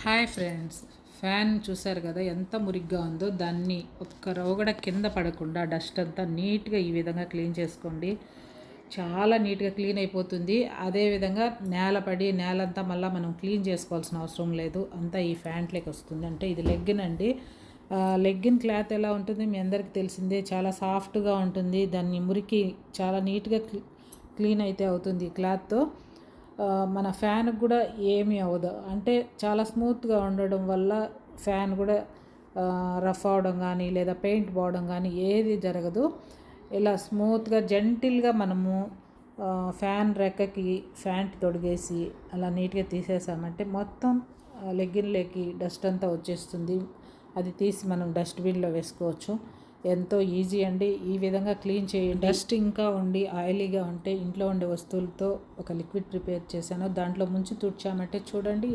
Hi friends, fan చూసారు కదా ఎంత మురిగ్గా ఉందో. దాన్ని ఒక్క రోగడ కింద పడకుండా డస్ట్ అంతా నీట్గా ఈ విధంగా క్లీన్ చేసుకోండి. చాలా నీట్గా క్లీన్ అయిపోతుంది. అదేవిధంగా నేలంతా మళ్ళీ మనం క్లీన్ చేసుకోవాల్సిన అవసరం లేదు. అంతా ఈ ఫ్యాన్ట్లోకి వస్తుంది. అంటే ఇది లెగ్గిన్ అండి. లెగ్గిన్ క్లాత్ ఎలా ఉంటుంది మీ అందరికీ తెలిసిందే. చాలా సాఫ్ట్గా ఉంటుంది. దాన్ని మురికి చాలా నీట్గా క్లీన్ అయితే అవుతుంది ఈ క్లాత్తో. మన ఫ్యాన్కి కూడా ఏమీ అవ్వదు. అంటే చాలా స్మూత్గా ఉండడం వల్ల ఫ్యాన్ కూడా రఫ్ అవడం కానీ లేదా పెయింట్ పోవడం కానీ ఏది జరగదు. ఇలా స్మూత్గా జెంటిల్గా మనము ఫ్యాన్ రెక్కకి ఫ్యాంట్ తొడిగేసి అలా నీట్గా తీసేసామంటే మొత్తం లెగ్గిన్లోకి డస్ట్ అంతా వచ్చేస్తుంది. అది తీసి మనం డస్ట్బిన్లో వేసుకోవచ్చు. ఎంతో ఈజీ అండి. ఈ విధంగా క్లీన్ చేయండి. డస్ట్ ఇంకా ఉండి ఆయిలీగా ఉంటే ఇంట్లో ఉండే వస్తువులతో ఒక లిక్విడ్ ప్రిపేర్ చేశాను. దాంట్లో ముంచి తుడిచామంటే చూడండి